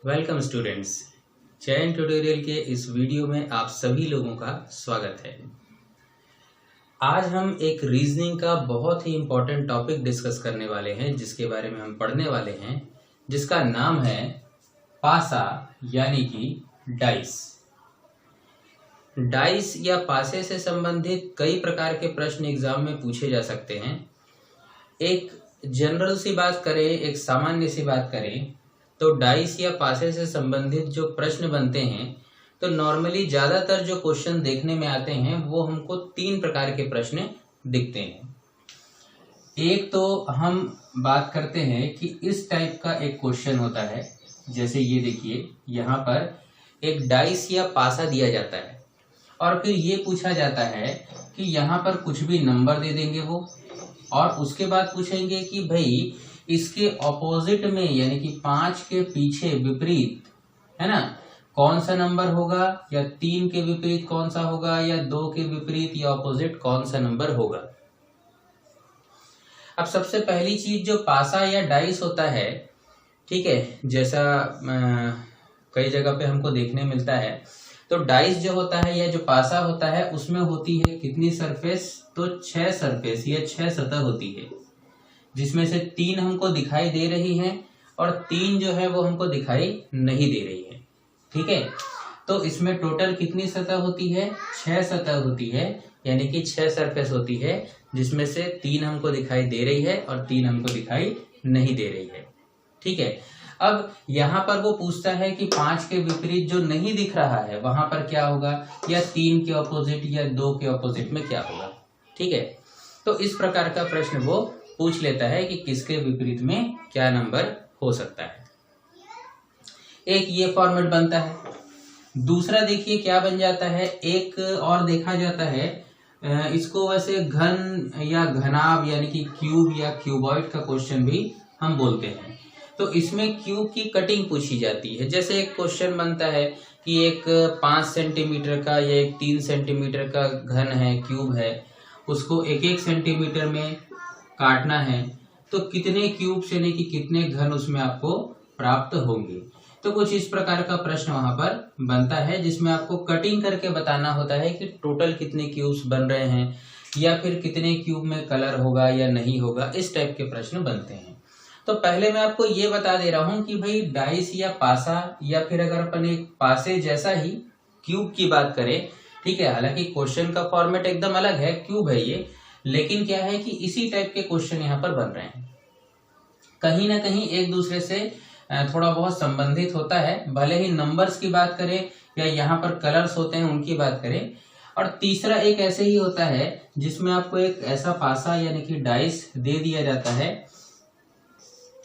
Welcome students. चयन tutorial के इस वीडियो में आप सभी लोगों का स्वागत है। आज हम एक रीजनिंग का बहुत ही इम्पोर्टेंट टॉपिक डिस्कस करने वाले हैं, जिसके बारे में हम पढ़ने वाले हैं, जिसका नाम है पासा यानी कि डाइस। डाइस या पासे से संबंधित कई प्रकार के प्रश्न एग्जाम में पूछे जा सकते हैं। एक जनरल सी बात करें, एक सामान्य सी बात करें तो डाइस या पासे से संबंधित जो प्रश्न बनते हैं तो नॉर्मली ज़्यादातर जो क्वेश्चन देखने में आते हैं वो हमको 3 प्रकार के प्रश्न दिखते हैं। एक तो हम बात करते हैं कि इस टाइप का एक क्वेश्चन होता है, जैसे ये देखिए, यहाँ पर एक डाइस या पासा दिया जाता है और फिर ये पूछा जाता है कि यहाँ पर कुछ भी नंबर दे देंगे वो, और उसके बाद पूछेंगे कि भाई इसके ऑपोजिट में यानी कि 5 के पीछे विपरीत, है ना, कौन सा नंबर होगा, या 3 के विपरीत कौन सा होगा, या 2 के विपरीत या ऑपोजिट कौन सा नंबर होगा। अब सबसे पहली चीज जो पासा या डाइस होता है, ठीक है, जैसा कई जगह पे हमको देखने मिलता है, तो डाइस जो होता है या जो पासा होता है उसमें होती है कितनी सरफेस, तो 6 सरफेस या 6 सतह होती है, जिसमें से 3 हमको दिखाई दे रही हैं और 3 जो है वो हमको दिखाई नहीं दे रही है। ठीक है, तो इसमें टोटल कितनी सतह होती है, 6 सतह होती है, यानी कि 6 सरफेस होती है, जिसमें से 3 हमको दिखाई दे रही है और 3 हमको दिखाई नहीं दे रही है। ठीक है, अब यहाँ पर वो पूछता है कि 5 के विपरीत जो नहीं दिख रहा है वहां पर क्या होगा, या 3 के ऑपोजिट या 2 के ऑपोजिट में क्या होगा। ठीक है, तो इस प्रकार का प्रश्न वो पूछ लेता है कि किसके विपरीत में क्या नंबर हो सकता है। एक ये फॉर्मेट बनता है। दूसरा देखिए क्या बन जाता है, एक और देखा जाता है, इसको वैसे घन या घनाभ यानी कि क्यूब या क्यूबॉइड का क्वेश्चन भी हम बोलते हैं। तो इसमें क्यूब की कटिंग पूछी जाती है। जैसे एक क्वेश्चन बनता है कि एक 5 सेंटीमीटर का या एक 3 सेंटीमीटर का घन है, क्यूब है, उसको 1-1 सेंटीमीटर में काटना है, तो कितने क्यूब यानी कि कितने घन उसमें आपको प्राप्त होंगे। तो कुछ इस प्रकार का प्रश्न वहां पर बनता है, जिसमें आपको कटिंग करके बताना होता है कि टोटल कितने क्यूब्स बन रहे हैं, या फिर कितने क्यूब में कलर होगा या नहीं होगा। इस टाइप के प्रश्न बनते हैं। तो पहले मैं आपको ये बता दे रहा हूं कि भाई डाइस या पासा, या फिर अगर अपन एक पासे जैसा ही क्यूब की बात करें, ठीक है, हालांकि क्वेश्चन का फॉर्मेट एकदम अलग है, क्यूब है ये, लेकिन क्या है कि इसी टाइप के क्वेश्चन यहाँ पर बन रहे हैं। कहीं ना कहीं एक दूसरे से थोड़ा बहुत संबंधित होता है, भले ही नंबर्स की बात करें या यहाँ पर कलर्स होते हैं उनकी बात करें। और तीसरा एक ऐसे ही होता है जिसमें आपको एक ऐसा पासा यानी कि डाइस दे दिया जाता है।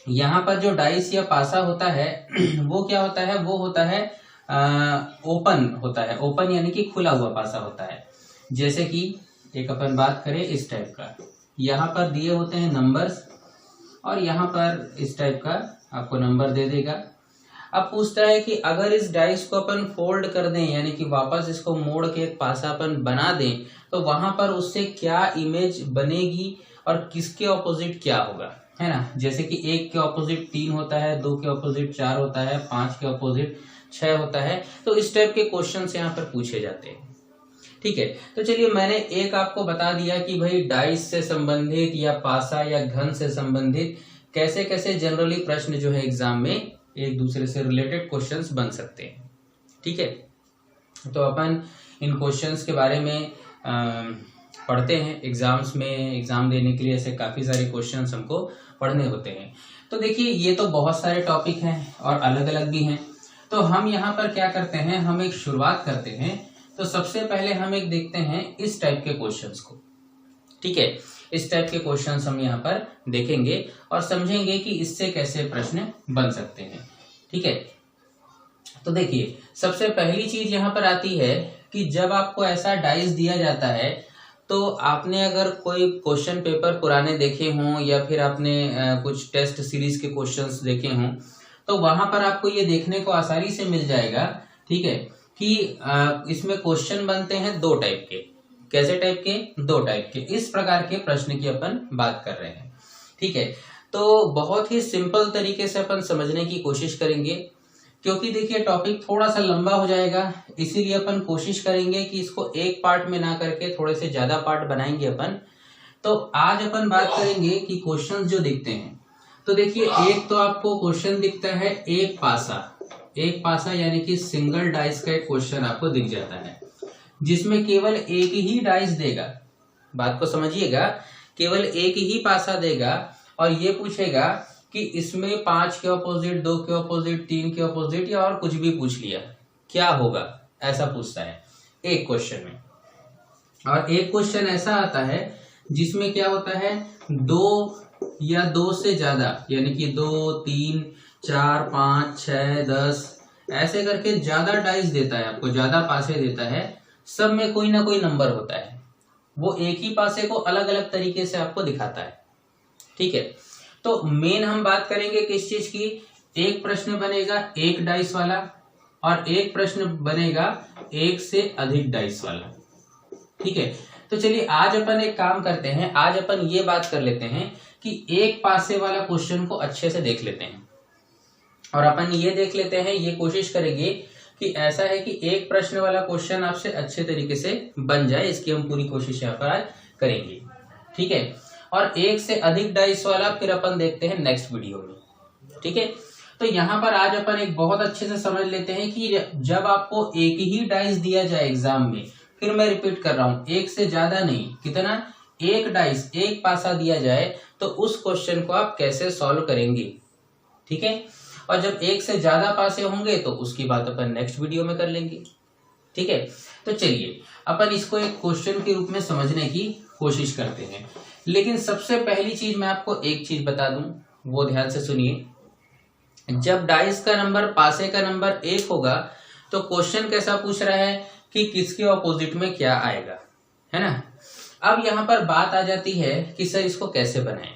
यहाँ पर जो डाइस या पासा होता है वो क्या होता है, वो होता है ओपन होता है। ओपन यानी कि खुला हुआ पासा होता है। जैसे कि एक अपन बात करें इस टाइप का, यहाँ पर दिए होते हैं नंबर्स और यहाँ पर इस टाइप का आपको नंबर दे देगा। अब पूछता है कि अगर इस डाइस को अपन फोल्ड कर दें, यानी कि वापस इसको मोड़ के एक पासा अपन बना दें, तो वहां पर उससे क्या इमेज बनेगी और किसके ऑपोजिट क्या होगा, है ना। जैसे कि 1 के ऑपोजिट 3 होता है, 2 के ऑपोजिट 4 होता है, 5 के ऑपोजिट 6 होता है। तो इस टाइप के क्वेश्चंस यहाँ पर पूछे जाते हैं। ठीक है, तो चलिए मैंने एक आपको बता दिया कि भाई डाइस से संबंधित या पासा या घन से संबंधित कैसे कैसे जनरली प्रश्न जो है एग्जाम में एक दूसरे से रिलेटेड क्वेश्चंस बन सकते हैं। ठीक है, तो अपन इन क्वेश्चंस के बारे में पढ़ते हैं। एग्जाम्स में एग्जाम देने के लिए ऐसे काफी सारे क्वेश्चंस हमको पढ़ने होते हैं। तो देखिए ये तो बहुत सारे टॉपिक हैं और अलग अलग भी हैं। तो हम यहाँ पर क्या करते हैं, हम एक शुरुआत करते हैं। तो सबसे पहले हम एक देखते हैं इस टाइप के क्वेश्चंस को। ठीक है, इस टाइप के क्वेश्चंस हम यहाँ पर देखेंगे और समझेंगे कि इससे कैसे प्रश्न बन सकते हैं। ठीक है, तो देखिए सबसे पहली चीज यहाँ पर आती है कि जब आपको ऐसा डाइस दिया जाता है, तो आपने अगर कोई क्वेश्चन पेपर पुराने देखे हों या फिर आपने कुछ टेस्ट सीरीज के क्वेश्चंस देखे हों, तो वहां पर आपको ये देखने को आसानी से मिल जाएगा, ठीक है, कि इसमें क्वेश्चन बनते हैं 2 टाइप के। कैसे टाइप के, 2 टाइप के। इस प्रकार के प्रश्न की अपन बात कर रहे हैं। ठीक है, तो बहुत ही सिंपल तरीके से अपन समझने की कोशिश करेंगे क्योंकि देखिए टॉपिक थोड़ा सा लंबा हो जाएगा, इसीलिए अपन कोशिश करेंगे कि इसको एक पार्ट में ना करके थोड़े से ज्यादा पार्ट बनाएंगे अपन। तो आज अपन बात करेंगे कि क्वेश्चंस जो दिखते हैं, तो देखिए एक तो आपको क्वेश्चन दिखता है एक पासा यानी कि सिंगल डाइस का एक क्वेश्चन आपको दिख जाता है, जिसमें केवल एक ही डाइस देगा। बात को समझिएगा, केवल एक ही पासा देगा और ये पूछेगा कि इसमें 5 के ऑपोजिट, 2 के ऑपोजिट, 3 के ऑपोजिट या और कुछ भी पूछ लिया, क्या होगा, ऐसा पूछता है एक क्वेश्चन में। और एक क्वेश्चन ऐसा आता है जिसमें क्या होता है, 2 या 2 से ज्यादा, यानी कि 2, 3, 4, 5, 6, 10 ऐसे करके ज्यादा डाइस देता है आपको, ज्यादा पासे देता है। सब में कोई ना कोई नंबर होता है, वो एक ही पासे को अलग अलग तरीके से आपको दिखाता है। ठीक है, तो मेन हम बात करेंगे किस चीज की, एक प्रश्न बनेगा एक डाइस वाला और एक प्रश्न बनेगा एक से अधिक डाइस वाला। ठीक है, तो चलिए आज अपन एक काम करते हैं, आज अपन ये बात कर लेते हैं कि एक पासे वाला क्वेश्चन को अच्छे से देख लेते हैं और अपन ये देख लेते हैं, ये कोशिश करेंगे कि ऐसा है कि एक प्रश्न वाला क्वेश्चन आपसे अच्छे तरीके से बन जाए, इसकी हम पूरी कोशिश यहाँ पर आज करेंगे। ठीक है, और एक से अधिक डाइस वाला फिर अपन देखते हैं नेक्स्ट वीडियो में। ठीक है, तो यहाँ पर आज अपन एक बहुत अच्छे से समझ लेते हैं कि जब आपको एक ही डाइस दिया जाए एग्जाम में, फिर मैं रिपीट कर रहा हूं, एक से ज्यादा नहीं, कितना, एक डाइस, एक पासा दिया जाए, तो उस क्वेश्चन को आप कैसे सॉल्व करेंगे। ठीक है, और जब एक से ज्यादा पासे होंगे तो उसकी बात अपन नेक्स्ट वीडियो में कर लेंगे। ठीक है, तो चलिए अपन इसको एक क्वेश्चन के रूप में समझने की कोशिश करते हैं। लेकिन सबसे पहली चीज मैं आपको एक चीज बता दूं, वो ध्यान से सुनिए। जब डाइस का नंबर, पासे का नंबर 1 होगा तो क्वेश्चन कैसा पूछ रहा है कि किसके ऑपोजिट में क्या आएगा, है ना। अब यहाँ पर बात आ जाती है कि सर इसको कैसे बनाएं।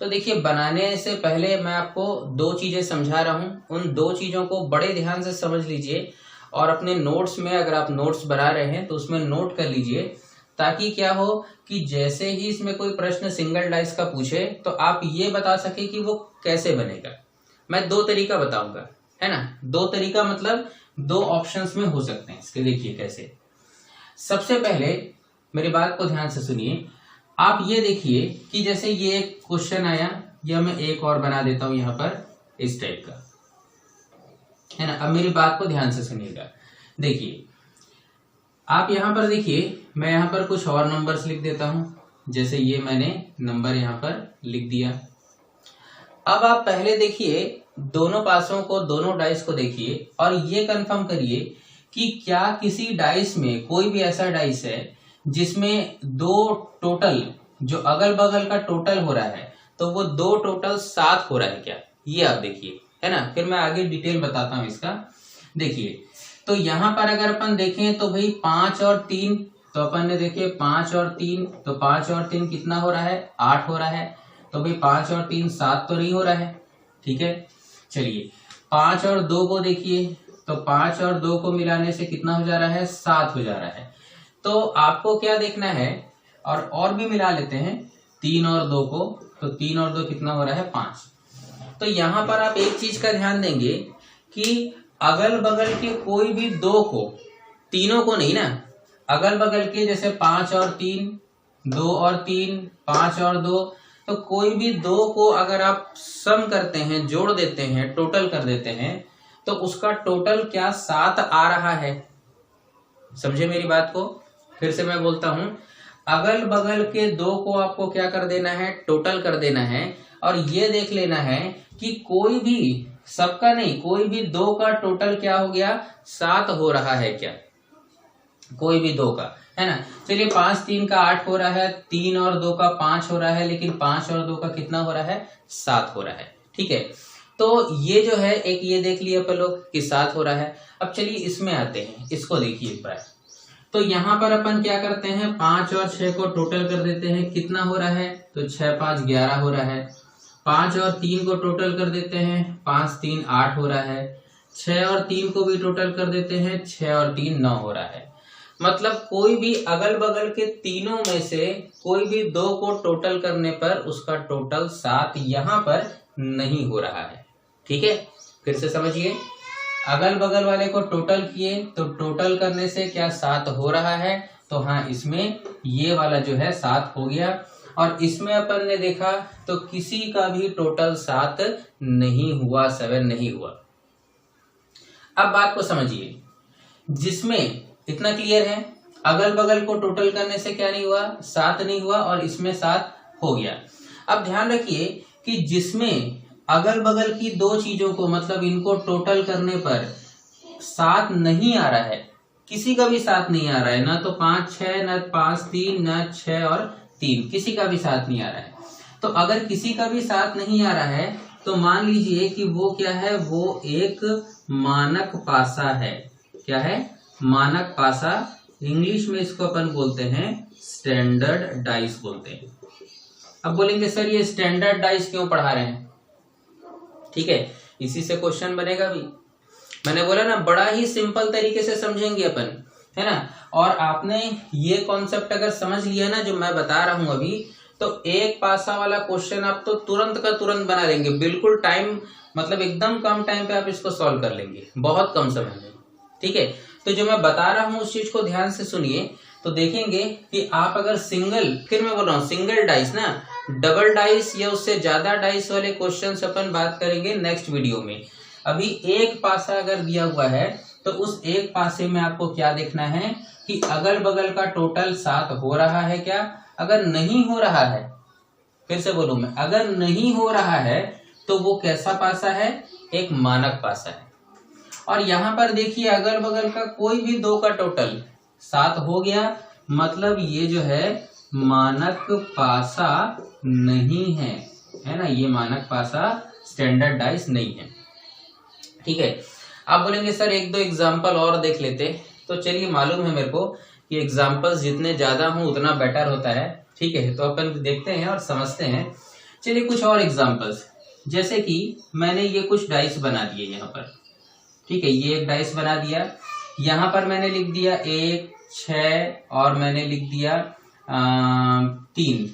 तो देखिए, बनाने से पहले मैं आपको 2 चीजें समझा रहा हूँ, उन 2 चीजों को बड़े ध्यान से समझ लीजिए और अपने नोट्स में, अगर आप नोट्स बना रहे हैं तो उसमें नोट कर लीजिए, ताकि क्या हो कि जैसे ही इसमें कोई प्रश्न सिंगल डाइस का पूछे तो आप ये बता सके कि वो कैसे बनेगा। मैं 2 तरीका बताऊंगा, है ना। 2 तरीका मतलब 2 ऑप्शंस में हो सकते हैं इसके। देखिए कैसे, सबसे पहले मेरी बात को ध्यान से सुनिए। आप ये देखिए कि जैसे ये एक क्वेश्चन आया, या मैं एक और बना देता हूं यहाँ पर इस टाइप का, है ना। अब मेरी बात को ध्यान से सुनिएगा। देखिए आप यहाँ पर देखिए, मैं यहाँ पर कुछ और नंबर्स लिख देता हूं, जैसे ये मैंने नंबर यहाँ पर लिख दिया। अब आप पहले देखिए दोनों पासों को, दोनों डाइस को देखिए और ये कंफर्म करिए कि क्या किसी डाइस में कोई भी ऐसा डाइस है जिसमें 2 टोटल, जो अगल बगल का टोटल हो रहा है, तो वो 2 टोटल 7 हो रहा है क्या, ये आप देखिए, है ना। फिर मैं आगे डिटेल बताता हूं इसका। देखिए, तो यहाँ पर अगर अपन देखें तो भाई 5 और 3, तो अपन ने देखिए 5 और 3, तो 5 और 3 कितना हो रहा है, 8 हो रहा है। तो भाई 5 और 3 7 तो नहीं हो रहा है। ठीक है, चलिए 5 और 2 को देखिए, तो 5 और 2 को मिलाने से कितना हो जा रहा है, 7 हो जा रहा है। तो आपको क्या देखना है, और भी मिला लेते हैं 3 और 2 को, तो 3 और 2 कितना हो रहा है, 5। तो यहाँ पर आप एक चीज का ध्यान देंगे कि अगल बगल के कोई भी 2 को, तीनों को नहीं ना, अगल बगल के जैसे 5 और 3, 2 और 3, 5 और 2, तो कोई भी 2 को अगर आप सम करते हैं, जोड़ देते हैं, टोटल कर देते हैं, तो उसका टोटल क्या 7 आ रहा है। समझे मेरी बात को, फिर से मैं बोलता हूं, अगल बगल के 2 को आपको क्या कर देना है, टोटल कर देना है, और ये देख लेना है कि कोई भी, सबका नहीं, कोई भी 2 का टोटल क्या हो गया, 7 हो रहा है क्या, कोई भी 2 का, है ना। चलिए 5 3 का 8 हो रहा है, 3 और 2 का 5 हो रहा है, लेकिन 5 और 2 का कितना हो रहा है, 7 हो रहा है। ठीक है, तो ये जो है एक, ये देख लिया अपन लोग कि 7 हो रहा है। अब चलिए इसमें आते हैं, इसको देखिए एक बार। तो यहाँ पर अपन क्या करते हैं, 5 और 6 को टोटल कर देते हैं, कितना हो रहा है, तो 6 5 11 हो रहा है। 5 और 3 को टोटल कर देते हैं, 5 3 8 हो रहा है। 6 और 3 को भी टोटल कर देते हैं, 6 और 3 9 हो रहा है। मतलब कोई भी अगल बगल के तीनों में से कोई भी 2 को टोटल करने पर उसका टोटल 7 यहाँ पर नहीं हो रहा है। ठीक है, फिर से समझिए। अगल बगल वाले को टोटल किए तो टोटल करने से क्या 7 हो रहा है, तो हाँ इसमें ये वाला जो है 7 हो गया। और इसमें अपन ने देखा तो किसी का भी टोटल 7 नहीं हुआ, 7 नहीं हुआ। अब बात को समझिए, जिसमें इतना क्लियर है, अगल बगल को टोटल करने से क्या नहीं हुआ, 7 नहीं हुआ, और इसमें 7 हो गया। अब ध्यान रखिए कि जिसमें अगल बगल की दो चीजों को, मतलब इनको टोटल करने पर 7 नहीं आ रहा है, किसी का भी 7 नहीं आ रहा है, ना तो 5 6, ना 5 3, ना 6 और 3, किसी का भी 7 नहीं आ रहा है। तो अगर किसी का भी 7 नहीं आ रहा है तो मान लीजिए कि वो क्या है, वो एक मानक पासा है। क्या है? मानक पासा। इंग्लिश में इसको अपन बोलते हैं स्टैंडर्ड डाइस बोलते हैं। अब बोलेंगे सर ये स्टैंडर्ड डाइस क्यों पढ़ा रहे हैं? ठीक है, इसी से क्वेश्चन बनेगा भी। मैंने बोला ना, बड़ा ही सिंपल तरीके से समझेंगे अपन, है ना। और आपने ये कॉन्सेप्ट अगर समझ लिया ना जो मैं बता रहा हूं अभी, तो एक पासा वाला क्वेश्चन आप तो तुरंत का तुरंत बना लेंगे। बिल्कुल टाइम, मतलब एकदम कम टाइम पे आप इसको सॉल्व कर लेंगे, बहुत कम समय में। ठीक है, तो जो मैं बता रहा हूं उस चीज को ध्यान से सुनिए, तो देखेंगे कि आप अगर सिंगल, फिर मैं बोल रहा हूँ सिंगल डाइस ना, डबल डाइस या उससे ज्यादा डाइस वाले क्वेश्चंस अपन बात करेंगे नेक्स्ट वीडियो में। अभी एक पासा अगर दिया हुआ है तो उस एक पासे में आपको क्या देखना है कि अगल बगल का टोटल 7 हो रहा है क्या। अगर नहीं हो रहा है, फिर से बोलूं मैं, अगर नहीं हो रहा है तो वो कैसा पासा है? एक मानक पासा है। और यहां पर देखिए अगल बगल का कोई भी दो का टोटल 7 हो गया, मतलब ये जो है मानक पासा नहीं है, है ना। ये मानक पासा स्टैंडर्ड डाइस नहीं है। ठीक है, आप बोलेंगे सर एक दो एग्जांपल और देख लेते, तो चलिए, मालूम है मेरे को कि एग्जांपल्स जितने ज्यादा हों उतना बेटर होता है। ठीक है, तो अपन देखते हैं और समझते हैं। चलिए कुछ और एग्जांपल्स, जैसे कि मैंने ये कुछ डाइस बना दिए यहाँ पर। ठीक है, ये एक डाइस बना दिया, यहाँ पर मैंने लिख दिया 1 6 और मैंने लिख दिया 3।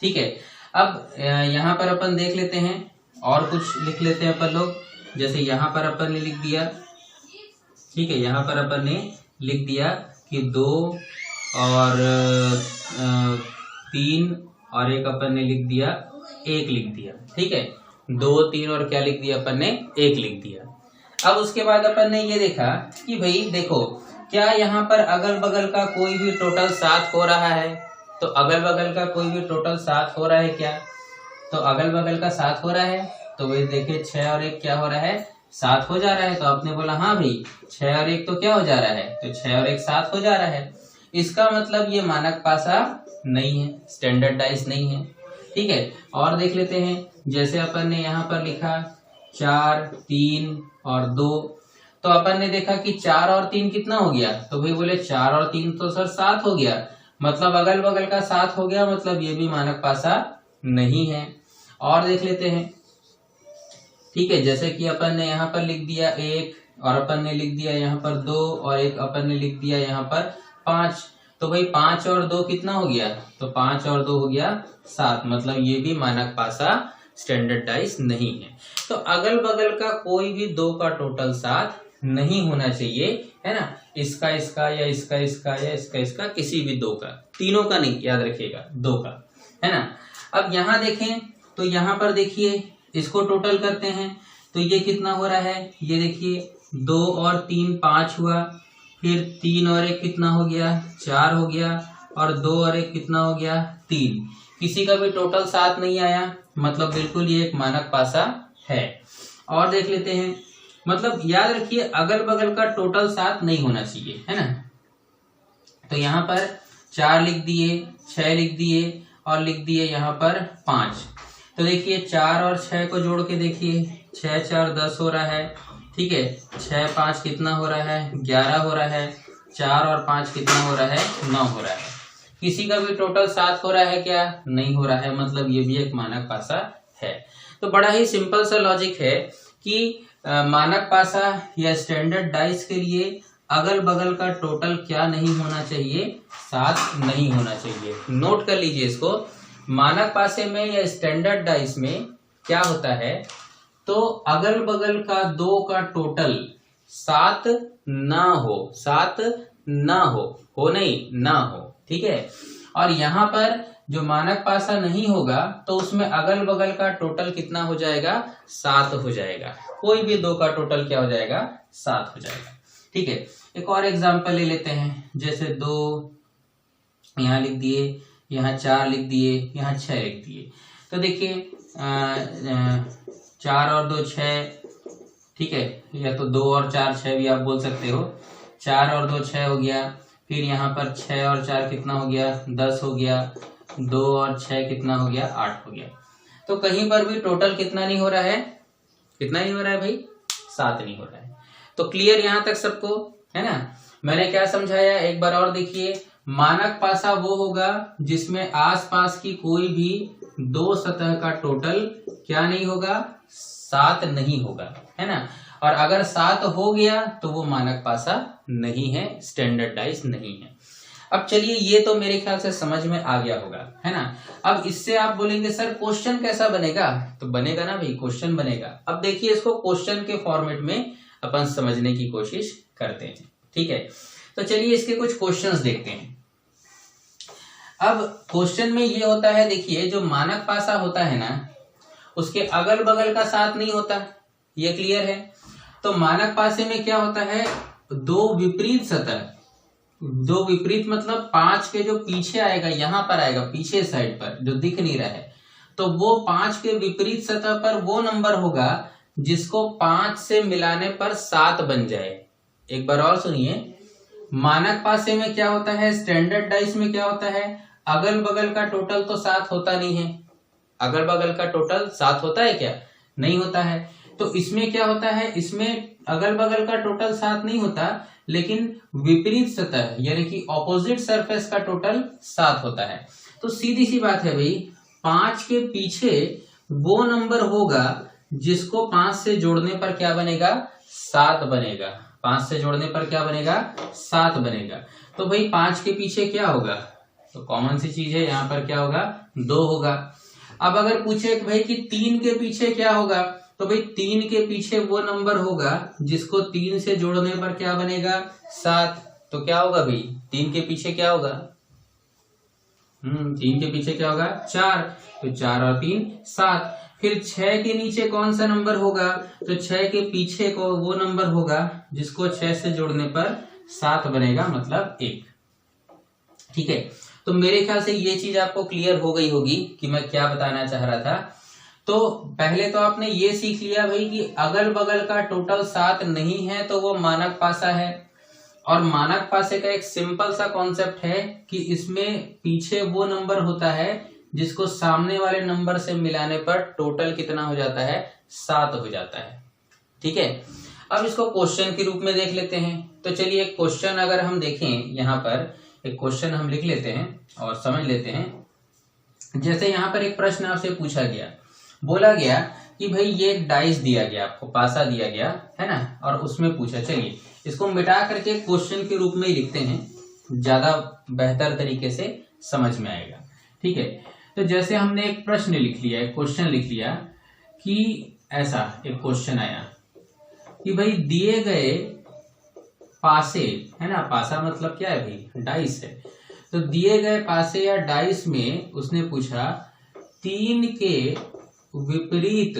ठीक है, अब यहाँ पर अपन देख लेते हैं और कुछ लिख लेते हैं अपन लोग। जैसे यहाँ पर अपन ने लिख दिया, ठीक है, यहाँ पर अपन ने लिख दिया कि 2 और 3 और एक अपन ने लिख दिया 1 लिख दिया। ठीक है, 2 3 और क्या लिख दिया अपन ने? 1 लिख दिया। अब उसके बाद अपन ने ये देखा कि भाई देखो, क्या यहाँ पर अगल बगल का कोई भी टोटल 7 हो रहा है? तो अगल बगल का कोई भी टोटल 7 हो रहा है क्या? तो अगल बगल का 7 हो रहा है, तो वही देखिए 6 और 1 क्या हो रहा है? 7 हो जा रहा है। तो आपने बोला हाँ भाई 6 और 1 तो क्या हो जा रहा है? तो 6 और 1 7 हो जा रहा है। इसका मतलब ये मानक पासा नहीं है, स्टैंडर्ड डाइस नहीं है। ठीक है, और देख लेते हैं। जैसे अपन ने यहाँ पर लिखा 4 3 और 2, तो अपन ने देखा कि 4 और 3 कितना हो गया? तो भाई बोले 4 और 3 तो सर 7 हो गया, मतलब अगल बगल का 7 हो गया, मतलब ये भी मानक पासा नहीं है। और देख लेते हैं। ठीक है, जैसे कि अपन ने यहाँ पर लिख दिया 1 और अपन ने लिख दिया यहाँ पर 2 और एक अपन ने लिख दिया यहाँ पर 5, तो भाई 5 और 2 कितना हो गया? तो 5 और 2 हो गया 7, मतलब ये भी मानक पासा स्टैंडर्ड डाइस नहीं है। तो अगल बगल का कोई भी दो का टोटल 7 नहीं होना चाहिए, है ना। इसका इसका या इसका इसका या इसका इसका, किसी भी दो का, तीनों का नहीं, याद रखिएगा, दो का, है ना। अब यहाँ देखें तो यहाँ पर देखिए, इसको टोटल करते हैं तो ये कितना हो रहा है? ये देखिए 2 और 3 5 हुआ, फिर 3 और 1 कितना हो गया? 4 हो गया, और 2 और 1 कितना हो गया? 3। किसी का भी टोटल 7 नहीं आया, मतलब बिल्कुल ये एक मानक पासा है। और देख लेते हैं, मतलब याद रखिए अगल बगल का टोटल 7 नहीं होना चाहिए, है ना। तो यहाँ पर 4 लिख दिए, 6 लिख दिए और लिख दिए यहाँ पर 5। तो देखिए 4 और 6 को जोड़ के देखिए, 6 4 10 हो रहा है। ठीक है, 6 5 कितना हो रहा है? 11 हो रहा है। 4 और 5 कितना हो रहा है? 9 हो रहा है। किसी का भी टोटल 7 हो रहा है क्या? नहीं हो रहा है, मतलब ये भी एक मानक पासा है। तो बड़ा ही सिंपल सा लॉजिक है कि मानक पासा या स्टैंडर्ड डाइस के लिए अगल बगल का टोटल क्या नहीं होना चाहिए? 7 नहीं होना चाहिए। नोट कर लीजिए इसको। मानक पासे में या स्टैंडर्ड डाइस में क्या होता है, तो अगल बगल का दो का टोटल सात ना हो, सात ना हो नहीं, ना हो, ठीक है। और यहाँ पर जो मानक पासा नहीं होगा तो उसमें अगल बगल का टोटल कितना हो जाएगा, 7 हो जाएगा। कोई भी दो का टोटल क्या हो जाएगा, 7 हो जाएगा, ठीक है। एक और एग्जांपल ले लेते हैं, जैसे 2 यहाँ लिख दिए, यहाँ 4 लिख दिए, यहाँ 6 लिख दिए। तो देखिए 4 और 2 6, ठीक है, या तो 2 और 4 6 भी आप बोल सकते हो। 4 और 2 6 हो गया, फिर यहाँ पर 6 और 4 कितना हो गया, 10 हो गया, 2 और 6 कितना हो गया, 8 हो गया। तो कहीं पर भी टोटल कितना नहीं हो रहा है, कितना नहीं हो रहा है भाई, 7 नहीं हो रहा है। तो क्लियर यहाँ तक सबको, है ना। मैंने क्या समझाया एक बार और देखिए। मानक पासा वो होगा जिसमें आसपास की कोई भी दो सतह का टोटल क्या नहीं होगा, 7 नहीं होगा, है ना। और अगर 7 हो गया तो वो मानक पासा नहीं है, स्टैंडर्ड डाइस नहीं है। अब चलिए ये तो मेरे ख्याल से समझ में आ गया होगा, है ना। अब इससे आप बोलेंगे सर क्वेश्चन कैसा बनेगा, तो बनेगा ना भाई, क्वेश्चन बनेगा। अब देखिए इसको क्वेश्चन के फॉर्मेट में अपन समझने की कोशिश करते हैं, ठीक है। तो चलिए इसके कुछ क्वेश्चंस देखते हैं। अब क्वेश्चन में ये होता है, देखिए जो मानक पासा होता है ना, उसके अगल बगल का 7 नहीं होता, ये क्लियर है। तो मानक पासे में क्या होता है, दो विपरीत सतह, दो विपरीत मतलब 5 के जो पीछे आएगा, यहां पर आएगा पीछे साइड पर जो दिख नहीं रहा है, तो वो 5 के विपरीत सतह पर वो नंबर होगा जिसको 5 से मिलाने पर 7 बन जाए। एक बार और सुनिए, मानक पासे में क्या होता है, स्टैंडर्ड डाइस में क्या होता है, अगल बगल का टोटल तो 7 होता नहीं है। अगल बगल का टोटल 7 होता है क्या, नहीं होता है। तो इसमें क्या होता है, इसमें अगल बगल का टोटल 7 नहीं होता, लेकिन विपरीत सतह यानी कि ऑपोजिट सरफेस का टोटल 7 होता है। तो सीधी सी बात है भाई, 5 के पीछे वो नंबर होगा जिसको 5 से जोड़ने पर क्या बनेगा, 7 बनेगा। 5 से जोड़ने पर क्या बनेगा, 7 बनेगा। तो भाई 5 के पीछे क्या होगा, तो कॉमन सी चीज है, यहाँ पर क्या होगा, 2 होगा। अब अगर पूछे भाई कि 3 के पीछे क्या होगा, तो भाई 3 के पीछे वो नंबर होगा जिसको 3 से जोड़ने पर क्या बनेगा, 7। तो क्या होगा भाई, 3 के पीछे क्या होगा, 3 के पीछे क्या होगा, 4। तो 4 और 3 7। फिर 6 के नीचे कौन सा नंबर होगा, तो 6 के पीछे को वो नंबर होगा जिसको 6 से जोड़ने पर 7 बनेगा, मतलब 1, ठीक है। तो मेरे ख्याल से ये चीज आपको क्लियर हो गई होगी कि मैं क्या बताना चाह रहा था। तो पहले तो आपने ये सीख लिया भाई कि अगल बगल का टोटल 7 नहीं है तो वो मानक पासा है। और मानक पासे का एक सिंपल सा कॉन्सेप्ट है कि इसमें पीछे वो नंबर होता है जिसको सामने वाले नंबर से मिलाने पर टोटल कितना हो जाता है, 7 हो जाता है, ठीक है। अब इसको क्वेश्चन के रूप में देख लेते हैं। तो चलिए एक क्वेश्चन अगर हम देखें, यहाँ पर एक क्वेश्चन हम लिख लेते हैं और समझ लेते हैं। जैसे यहाँ पर एक प्रश्न आपसे पूछा गया, बोला गया कि भाई ये एक डाइस दिया गया, आपको पासा दिया गया है ना, और उसमें पूछा, चलिए इसको मिटा करके क्वेश्चन के रूप में ही लिखते हैं, ज्यादा बेहतर तरीके से समझ में आएगा, ठीक है। तो जैसे हमने एक प्रश्न लिख लिया, एक क्वेश्चन लिख लिया कि ऐसा एक क्वेश्चन आया कि भाई दिए गए पासे, है ना, पासा मतलब क्या है भाई, डाइस है। तो दिए गए पासे या डाइस में उसने पूछा 3 के विपरीत,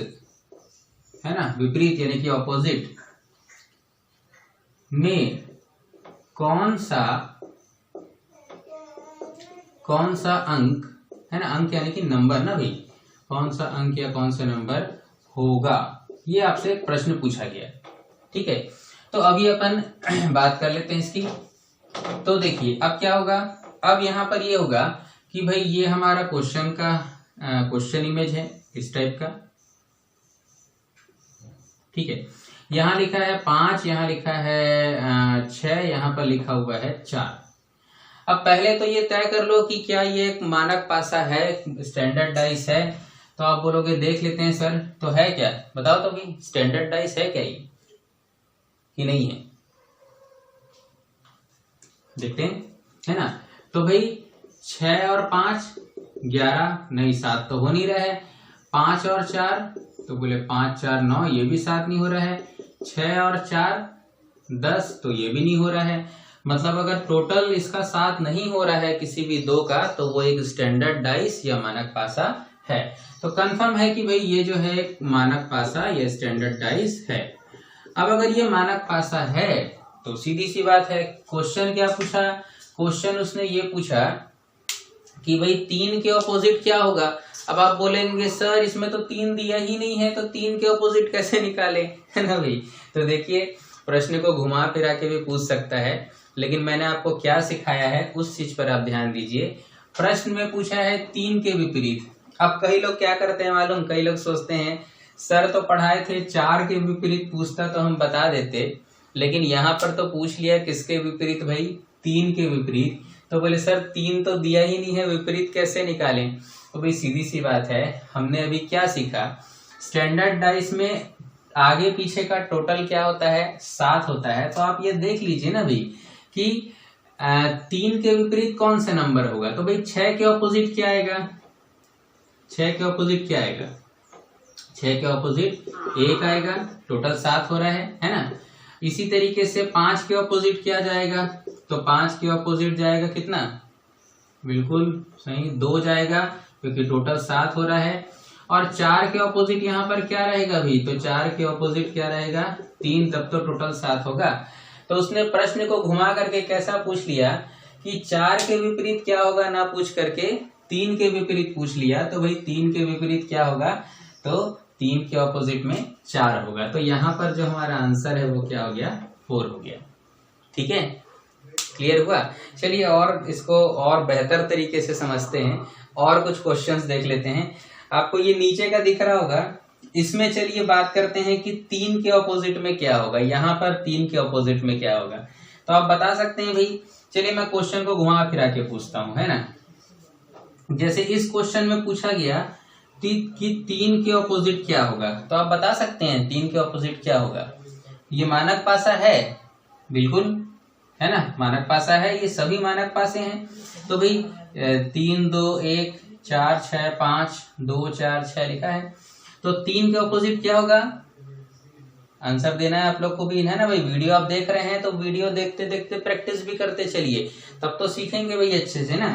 है ना, विपरीत यानी कि ऑपोजिट में कौन सा अंक, है ना, अंक यानी कि नंबर ना भाई, कौन सा अंक या कौन सा नंबर होगा, ये आपसे एक प्रश्न पूछा गया, ठीक है। तो अभी अपन बात कर लेते हैं इसकी। तो देखिए अब क्या होगा, अब यहाँ पर ये होगा कि भाई ये हमारा क्वेश्चन का क्वेश्चन इमेज है इस टाइप का, ठीक है। यहाँ लिखा है 5, यहाँ लिखा है 6, यहाँ पर लिखा हुआ है 4। अब पहले तो ये तय कर लो कि क्या ये एक मानक पासा है, स्टैंडर्ड डाइस है। तो आप बोलोगे देख लेते हैं सर, तो है क्या, बताओ तो भाई स्टैंडर्ड डाइस है क्या ये कि नहीं है, देखते हैं, है ना। तो भाई 6 और 5 11, नहीं 7 तो हो नहीं रहा है। 5 और 4 तो बोले 5 4 9, ये भी 7 नहीं हो रहा है। 6 और 4 10, तो ये भी नहीं हो रहा है। मतलब अगर टोटल इसका 7 नहीं हो रहा है किसी भी दो का, तो वो एक स्टैंडर्ड डाइस या मानक पासा है। तो कंफर्म है कि भाई ये जो है मानक पासा या स्टैंडर्ड डाइस है। अब अगर ये मानक पासा है तो सीधी सी बात है, क्वेश्चन क्या पूछा, क्वेश्चन उसने ये पूछा कि भाई 3 के ऑपोजिट क्या होगा। अब आप बोलेंगे सर इसमें तो 3 दिया ही नहीं है, तो 3 के ऑपोजिट कैसे निकाले, है ना भाई। तो देखिए प्रश्न को घुमा फिरा के भी पूछ सकता है, लेकिन मैंने आपको क्या सिखाया है उस चीज पर आप ध्यान दीजिए। प्रश्न में पूछा है 3 के विपरीत। अब कई लोग क्या करते हैं मालूम, कई लोग सोचते हैं सर तो पढ़ाए थे 4 के विपरीत पूछता तो हम बता देते, लेकिन यहाँ पर तो पूछ लिया किसके विपरीत भाई, 3 के विपरीत। तो बोले सर 3 तो दिया ही नहीं है, विपरीत कैसे निकालें। तो भाई सीधी सी बात है, हमने अभी क्या सीखा, स्टैंडर्ड डाइस में आगे पीछे का टोटल क्या होता है, 7 होता है। तो आप ये देख लीजिए ना भाई कि 3 के विपरीत कौन सा नंबर होगा। तो भाई 6 के ऑपोजिट क्या आएगा, 6 के ऑपोजिट क्या आएगा, 6 के ऑपोजिट 1 आएगा, टोटल 7 हो रहा है ना। इसी तरीके से 5 के ऑपोजिट क्या जाएगा, तो 5 के ऑपोजिट जाएगा कितना, बिल्कुल सही 2 जाएगा, क्योंकि टोटल 7 हो रहा है। और 4 के ऑपोजिट यहाँ पर क्या रहेगा भी, तो 4 के ऑपोजिट क्या रहेगा, 3, तब तो टोटल 7 होगा। तो उसने प्रश्न को घुमा करके कैसा पूछ लिया कि 4 के विपरीत क्या होगा ना पूछ करके 3 के विपरीत पूछ लिया। तो भाई 3 के विपरीत क्या होगा, तो 3 के ऑपोजिट में 4 होगा। तो यहाँ पर जो हमारा आंसर है वो क्या हो गया, 4 हो गया। ठीक है, क्लियर हुआ। चलिए और इसको और बेहतर तरीके से समझते हैं, और कुछ क्वेश्चंस देख लेते हैं। आपको ये नीचे का दिख रहा होगा, इसमें चलिए बात करते हैं कि 3 के ऑपोजिट में क्या होगा। यहाँ पर 3 के ऑपोजिट में क्या होगा, तो आप बता सकते हैं भाई। चलिए मैं क्वेश्चन को घुमा फिरा के पूछता हूँ, है ना। जैसे इस क्वेश्चन में पूछा गया कि 3 के ऑपोजिट क्या होगा, तो आप बता सकते हैं 3 के ऑपोजिट क्या होगा। ये मानक पासा है, बिल्कुल है ना, मानक पासा है, ये सभी मानक पासे हैं। तो भाई 3 2 1 4 6 5 2 4 6 लिखा है। तो 3 के ऑपोजिट क्या होगा, आंसर देना है आप लोग को भी, है ना भाई। वीडियो आप देख रहे हैं तो वीडियो देखते देखते प्रैक्टिस भी करते चलिए, तब तो सीखेंगे भाई अच्छे से ना।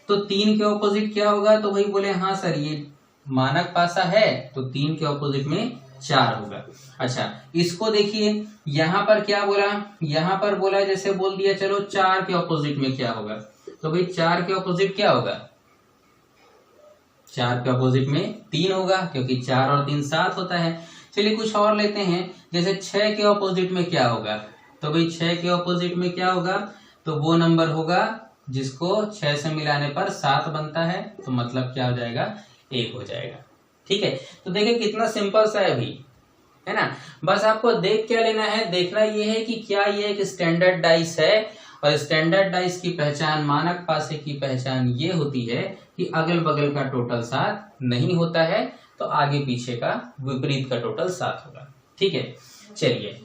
तो 3 के ऑपोजिट क्या होगा, तो भाई बोले हाँ सर ये मानक पासा है, तो 3 के ऑपोजिट में 4 होगा। अच्छा इसको देखिए, यहाँ पर क्या बोला, यहाँ पर बोला जैसे बोल दिया चलो 4 के ऑपोजिट में क्या होगा, तो भाई 4 के ऑपोजिट क्या होगा, 4 के ऑपोजिट में 3 होगा, क्योंकि 4 और 3 7 होता है। चलिए कुछ और लेते हैं, जैसे 6 के ऑपोजिट में क्या होगा, तो भाई 6 के ऑपोजिट में क्या होगा, तो वो नंबर होगा जिसको 6 से मिलाने पर 7 बनता है, तो मतलब क्या हो जाएगा, 1 हो जाएगा। ठीक है, तो देखिए कितना सिंपल सा है अभी, है ना। बस आपको देख क्या लेना है, देखना ये है कि क्या ये एक स्टैंडर्ड डाइस है, और स्टैंडर्ड डाइस की पहचान, मानक पासे की पहचान ये होती है कि अगल बगल का टोटल 7 नहीं होता है, तो आगे पीछे का विपरीत का टोटल 7 होगा। ठीक है, चलिए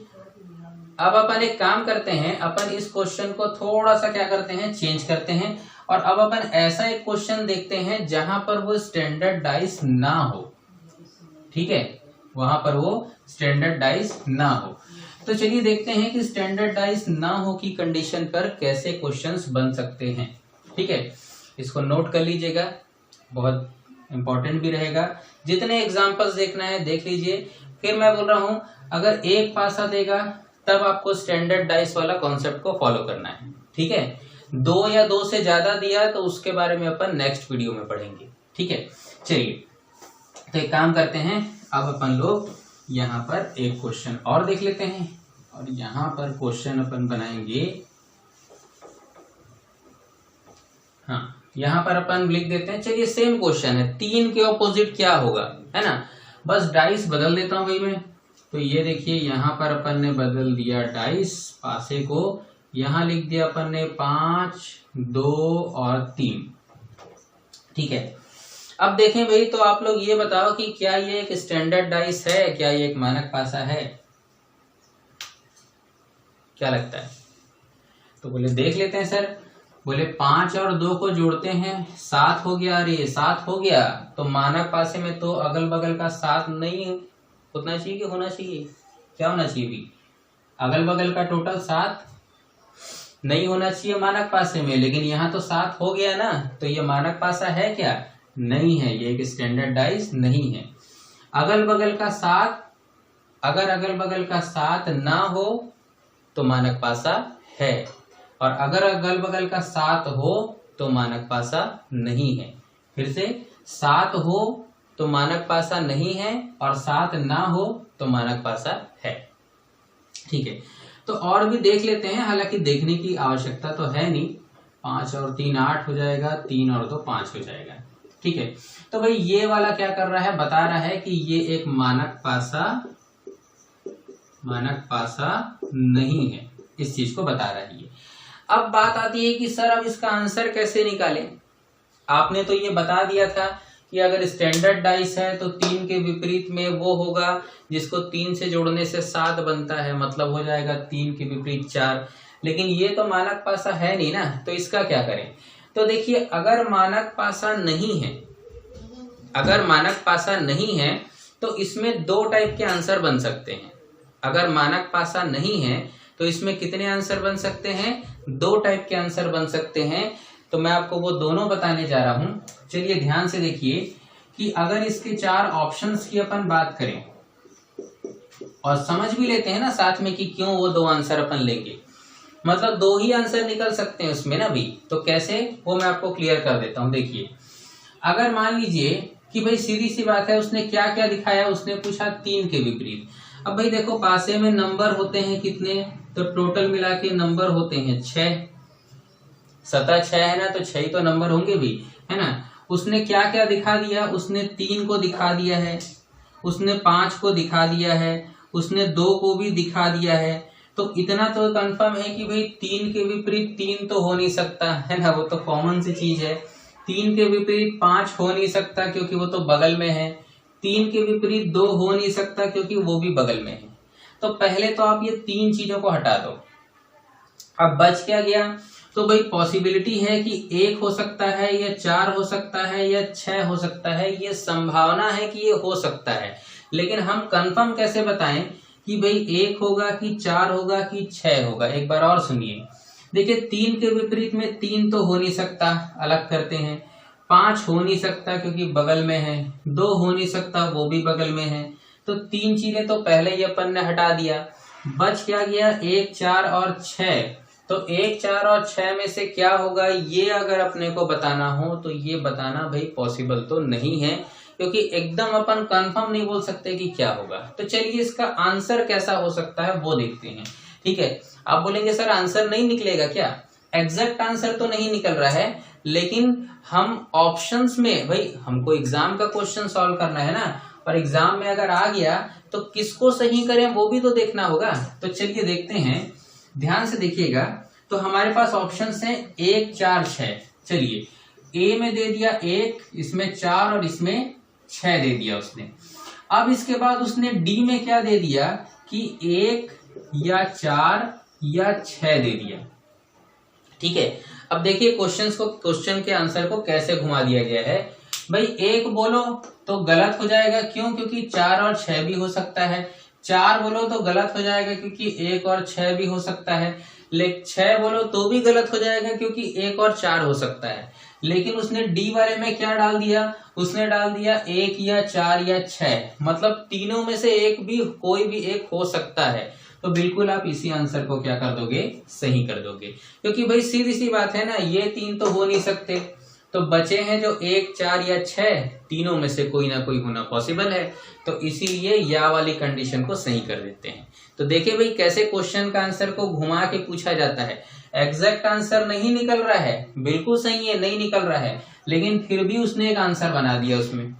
अब अपन एक काम करते हैं, अपन इस क्वेश्चन को थोड़ा सा क्या करते हैं, चेंज करते हैं, और अब अपन ऐसा एक क्वेश्चन देखते हैं जहां पर वो स्टैंडर्ड डाइस ना हो। ठीक है, वहां पर वो स्टैंडर्ड डाइस ना हो। तो चलिए देखते हैं कि स्टैंडर्ड डाइस ना हो की कंडीशन पर कैसे क्वेश्चंस बन सकते हैं। ठीक है, इसको नोट कर लीजिएगा, बहुत इंपॉर्टेंट भी रहेगा। जितने एग्जांपल्स देखना है देख लीजिए। फिर मैं बोल रहा हूं, अगर एक पासा देगा तब आपको स्टैंडर्ड डाइस वाला कॉन्सेप्ट को फॉलो करना है। ठीक है, 2 या 2 से ज्यादा दिया तो उसके बारे में अपन नेक्स्ट वीडियो में पढ़ेंगे। ठीक है, चलिए तो एक काम करते हैं, अब अपन लोग यहाँ पर एक क्वेश्चन और देख लेते हैं, और यहाँ पर क्वेश्चन अपन बनाएंगे। हाँ, यहाँ पर अपन लिख देते हैं, चलिए सेम क्वेश्चन है, 3 के ऑपोजिट क्या होगा, है ना। बस डाइस बदल देता हूं भाई मैं। तो ये देखिए यहाँ पर अपन ने बदल दिया डाइस पासे को, यहाँ लिख दिया अपन ने 5 2 और 3। ठीक है, अब देखें भाई, तो आप लोग ये बताओ कि क्या ये एक स्टैंडर्ड डाइस है, क्या ये एक मानक पासा है, क्या लगता है। तो बोले देख लेते हैं सर। बोले 5 और 2 को जोड़ते हैं 7 हो गया, अरे 7 हो गया, तो मानक पासे में तो अगल बगल का 7 नहीं उतना चाहिए कि होना चाहिए, क्या होना चाहिए भी, अगल बगल का टोटल 7 नहीं होना चाहिए मानक पासे में, लेकिन यहाँ तो 7 हो गया ना, तो ये मानक पासा है क्या? नहीं है, ये एक स्टैंडर्ड डाइस नहीं है। अगल बगल का 7, अगर अगल बगल का 7 ना हो तो मानक पासा है, और अगर अगल बगल का 7 हो तो मानक पासा नहीं है। फिर से, 7 हो तो मानक पासा नहीं है, और 7 ना हो तो मानक पासा है। ठीक है, तो और भी देख लेते हैं, हालांकि देखने की आवश्यकता तो है नहीं। 5 और 3 8 हो जाएगा, 3 और 2 5 हो जाएगा। ठीक है, तो भाई ये वाला क्या कर रहा है, बता रहा है कि ये एक मानक पासा नहीं है, इस चीज को बता रहा है ये। अब बात आती है कि सर अब इसका आंसर कैसे निकालें। आपने तो ये बता दिया था कि अगर स्टैंडर्ड डाइस है तो 3 के विपरीत में वो होगा जिसको 3 से जोड़ने से 7 बनता है, मतलब हो जाएगा 3 के विपरीत 4। लेकिन ये तो मानक पासा है नहीं ना, तो इसका क्या करें? तो देखिए, अगर मानक पासा नहीं है तो इसमें 2 टाइप के आंसर बन सकते हैं। अगर मानक पासा नहीं है तो इसमें कितने आंसर बन सकते हैं? 2 टाइप के आंसर बन सकते हैं। तो मैं आपको वो दोनों बताने जा रहा हूं। चलिए ध्यान से देखिए कि अगर इसके 4 ऑप्शंस की अपन बात करें और समझ भी लेते हैं ना साथ में कि क्यों वो 2 आंसर अपन लेंगे, मतलब 2 ही आंसर निकल सकते हैं उसमें ना भी। तो कैसे, वो मैं आपको क्लियर कर देता हूं। देखिए, अगर मान लीजिए कि भाई सीधी सी बात है, उसने क्या क्या दिखाया, उसने पूछा 3 के विपरीत। अब भाई देखो, पासे में नंबर होते हैं कितने, तो टोटल मिला के नंबर होते हैं 6। सतह 6 है ना, तो 6 ही तो नंबर होंगे भी, है ना। उसने क्या क्या दिखा दिया, उसने 3 को दिखा दिया है, उसने 5 को दिखा दिया है, उसने 2 को भी दिखा दिया है। तो इतना तो कंफर्म है कि भाई 3 के विपरीत 3 तो हो नहीं सकता, है ना, वो तो कॉमन सी चीज है। 3 के विपरीत 5 हो नहीं सकता क्योंकि वो तो बगल में है। 3 के विपरीत 2 हो नहीं सकता क्योंकि वो भी बगल में है। तो पहले तो आप ये 3 चीजों को हटा दो। अब बच क्या गया, तो भाई पॉसिबिलिटी है कि 1 हो सकता है, या 4 हो सकता है, या 6 हो सकता है। ये संभावना है कि ये हो सकता है, लेकिन हम कंफर्म कैसे बताएं कि भाई 1 होगा कि 4 होगा कि 6 होगा। एक बार और सुनिए, देखिए 3 के विपरीत में 3 तो हो नहीं सकता, अलग करते हैं। 5 हो नहीं सकता क्योंकि बगल में है, 2 हो नहीं सकता, वो भी बगल में है। तो 3 चीजें तो पहले ही अपन ने हटा दिया। बच क्या गया, 1 4 और 6। तो 1 4 और 6 में से क्या होगा, ये अगर अपने को बताना हो तो ये बताना भाई पॉसिबल तो नहीं है, क्योंकि एकदम अपन कंफर्म नहीं बोल सकते कि क्या होगा। तो चलिए इसका आंसर कैसा हो सकता है वो देखते हैं। ठीक है, आप बोलेंगे सर आंसर नहीं निकलेगा क्या? एग्जैक्ट आंसर तो नहीं निकल रहा है, लेकिन हम ऑप्शंस में, भाई हमको एग्जाम का क्वेश्चन सॉल्व करना है ना, और एग्जाम में अगर आ गया तो किसको सही करें वो भी तो देखना होगा। तो चलिए देखते हैं, ध्यान से देखिएगा। तो हमारे पास ऑप्शंस हैं 1 4 6। चलिए, ए में दे दिया 1, इसमें 4 और इसमें 6 दे दिया उसने। अब इसके बाद उसने डी में क्या दे दिया कि 1 या 4 या 6 दे दिया। ठीक है, अब देखिए क्वेश्चन के आंसर को कैसे घुमा दिया गया है। भाई 1 बोलो तो गलत हो जाएगा, क्यों? क्योंकि 4 और 6 भी हो सकता है। 4 बोलो तो गलत हो जाएगा क्योंकि 1 और 6 भी हो सकता है। 6 बोलो तो भी गलत हो जाएगा क्योंकि 1 और 4 हो सकता है। लेकिन उसने डी वाले में क्या डाल दिया, उसने डाल दिया 1 या 4 या 6, मतलब तीनों में से एक भी, कोई भी एक हो सकता है। तो बिल्कुल आप इसी आंसर को क्या कर दोगे, सही कर दोगे, क्योंकि भाई सीधी सी बात है ना, ये 3 तो हो नहीं सकते। तो बचे हैं जो 1 4 या 6, तीनों में से कोई ना कोई होना पॉसिबल है। तो इसीलिए या वाली कंडीशन को सही कर देते हैं। तो देखिए भाई कैसे क्वेश्चन का आंसर को घुमा के पूछा जाता है। एग्जैक्ट आंसर नहीं निकल रहा है, बिल्कुल सही है, नहीं निकल रहा है, लेकिन फिर भी उसने एक आंसर बना दिया उसमें।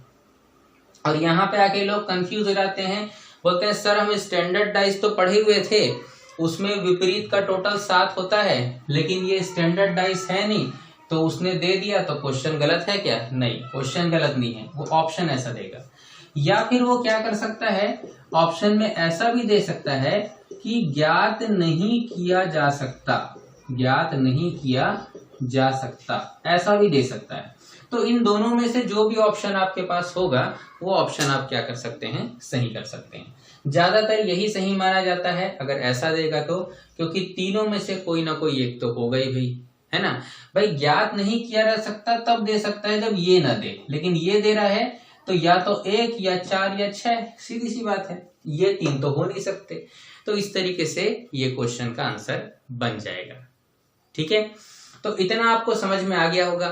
और यहाँ पे आके लोग कंफ्यूज हो जाते हैं, बोलते हैं सर हम स्टैंडर्ड डाइस तो पढ़े हुए थे, उसमें विपरीत का टोटल 7 होता है, लेकिन ये स्टैंडर्ड डाइस है नहीं, तो उसने दे दिया तो क्वेश्चन गलत है क्या? नहीं, क्वेश्चन गलत नहीं है, वो ऑप्शन ऐसा देगा। या फिर वो क्या कर सकता है, ऑप्शन में ऐसा भी दे सकता है कि ज्ञात नहीं किया जा सकता, ज्ञात नहीं किया जा सकता, ऐसा भी दे सकता है। तो इन दोनों में से जो भी ऑप्शन आपके पास होगा वो ऑप्शन आप क्या कर सकते हैं, सही कर सकते हैं। ज्यादातर यही सही माना जाता है अगर ऐसा देगा तो, क्योंकि तीनों में से कोई ना कोई एक तो होगा ही भाई, है ना भाई। ज्ञात नहीं किया जा सकता तब दे सकता है जब ये ना दे, लेकिन ये दे रहा है तो या तो 1 या 4 या 6, सीधी सी बात है, ये 3 तो हो नहीं सकते। तो इस तरीके से ये क्वेश्चन का आंसर बन जाएगा। ठीक है, तो इतना आपको समझ में आ गया होगा।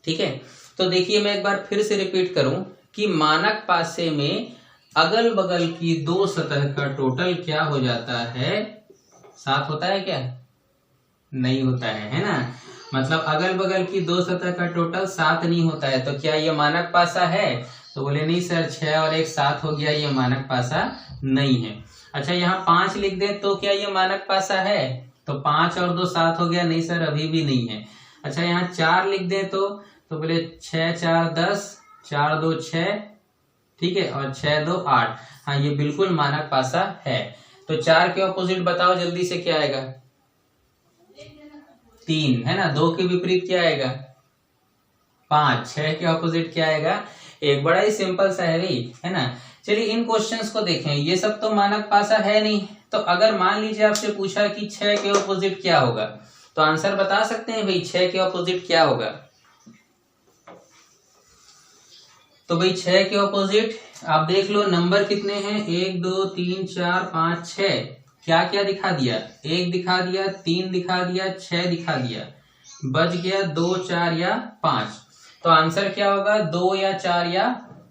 ठीक है, तो देखिए मैं एक बार फिर से रिपीट करूं कि मानक पासे में अगल बगल की 2 सतह का टोटल क्या हो जाता है, 7 होता है क्या? नहीं होता है ना। मतलब अगल बगल की 2 सतह का टोटल 7 नहीं होता है। तो क्या ये मानक पासा है? तो बोले नहीं सर, 6 और 1 7 हो गया, ये मानक पासा नहीं है। अच्छा यहाँ 5 लिख दे तो क्या ये मानक पासा है? तो 5 और 2 7 हो गया, नहीं सर अभी भी नहीं है। अच्छा यहाँ 4 लिख दे तो बोले 6 4 10, 4 2 6, ठीक है, और 6 2 8। हाँ ये बिल्कुल मानक पासा है। तो 4 के ऑपोजिट बताओ जल्दी से क्या आएगा? 3, है ना। 2 के विपरीत क्या आएगा? 5। 6 के ऑपोजिट क्या आएगा? 1। बड़ा ही सिंपल सा है भाई, है ना। चलिए इन क्वेश्चंस को देखें, ये सब तो मानक पासा है नहीं। तो अगर मान लीजिए आपसे पूछा कि 6 के ऑपोजिट क्या होगा, तो आंसर बता सकते हैं भाई 6 के ऑपोजिट क्या होगा? तो भाई 6 के ऑपोजिट आप देख लो, नंबर कितने हैं? 1 2 3 4 5 6। क्या क्या दिखा दिया? 1 दिखा दिया, 3 दिखा दिया, 6 दिखा दिया, बच गया 2 4 या 5। तो आंसर क्या होगा? 2 या 4 या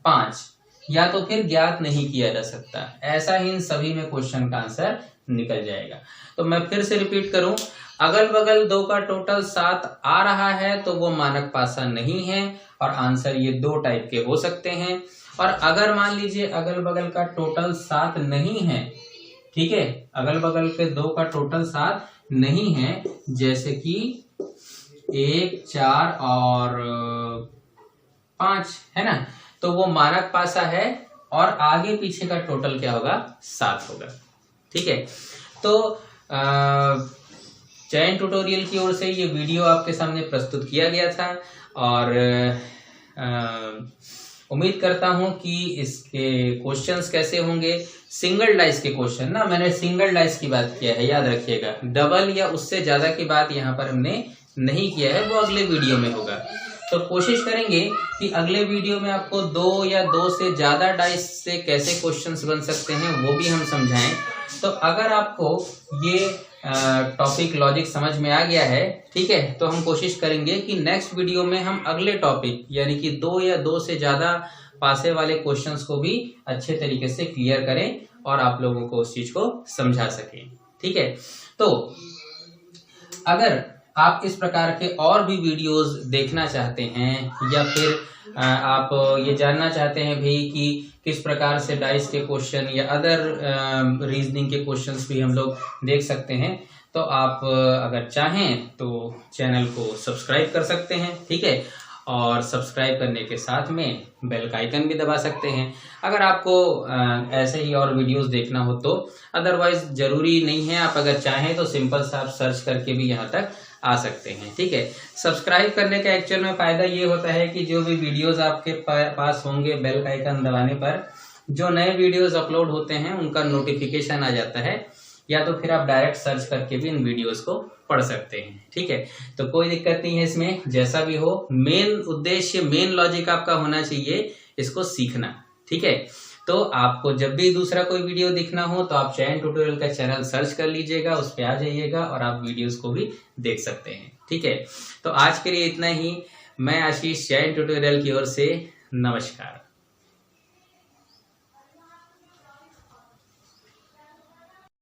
5, या तो फिर ज्ञात नहीं किया जा सकता। ऐसा ही इन सभी में क्वेश्चन का आंसर निकल जाएगा। तो मैं फिर से रिपीट करूं, अगल बगल 2 का टोटल 7 आ रहा है तो वो मानक पासा नहीं है, और आंसर ये 2 टाइप के हो सकते हैं। और अगर मान लीजिए अगल बगल का टोटल 7 नहीं है, ठीक है, अगल बगल के 2 का टोटल 7 नहीं है, जैसे कि 1 4 और 5, है ना, तो वो मानक पासा है और आगे पीछे का टोटल क्या होगा? 7 होगा। ठीक है, तो चयन ट्यूटोरियल की ओर से ये वीडियो आपके सामने प्रस्तुत किया गया था, और उम्मीद करता हूं कि इसके क्वेश्चंस कैसे होंगे। सिंगल डाइस के क्वेश्चन ना, मैंने सिंगल डाइस की बात किया है, याद रखिएगा। डबल या उससे ज्यादा की बात यहाँ पर हमने नहीं किया है, वो अगले वीडियो में होगा। तो कोशिश करेंगे कि अगले वीडियो में आपको 2 या 2 से ज्यादा डाइस से कैसे क्वेश्चंस बन सकते हैं वो भी हम समझाएं। तो अगर आपको ये टॉपिक लॉजिक समझ में आ गया है, ठीक है, तो हम कोशिश करेंगे कि नेक्स्ट वीडियो में हम अगले टॉपिक यानी कि 2 या 2 से ज्यादा पासे वाले क्वेश्चंस को भी अच्छे तरीके से क्लियर करें और आप लोगों को उस चीज को समझा सकें। ठीक है, तो अगर आप इस प्रकार के और भी वीडियोस देखना चाहते हैं, या फिर आप ये जानना चाहते हैं भाई कि किस प्रकार से डाइस के क्वेश्चन या अदर रीजनिंग के क्वेश्चंस भी हम लोग देख सकते हैं, तो आप अगर चाहें तो चैनल को सब्सक्राइब कर सकते हैं। ठीक है, और सब्सक्राइब करने के साथ में बेल का आइकन भी दबा सकते हैं अगर आपको ऐसे ही और वीडियोस देखना हो तो। अदरवाइज जरूरी नहीं है, आप अगर चाहें तो सिंपल सा आप सर्च करके भी यहाँ तक आ सकते हैं। ठीक है, सब्सक्राइब करने का एक्चुअल में फायदा ये होता है कि जो भी वीडियोस आपके पास होंगे, बेल का आइकन दबाने पर जो नए वीडियोस अपलोड होते हैं उनका नोटिफिकेशन आ जाता है, या तो फिर आप डायरेक्ट सर्च करके भी इन वीडियोस को पढ़ सकते हैं। ठीक है, तो कोई दिक्कत नहीं है इसमें, जैसा भी हो, मेन उद्देश्य, मेन लॉजिक आपका होना चाहिए इसको सीखना। ठीक है, तो आपको जब भी दूसरा कोई वीडियो दिखना हो तो आप चयन ट्यूटोरियल का चैनल सर्च कर लीजिएगा, उस पर आ जाइएगा और आप वीडियोस को भी देख सकते हैं। ठीक है, तो आज के लिए इतना ही। मैं आशीष, चयन ट्यूटोरियल की ओर से नमस्कार।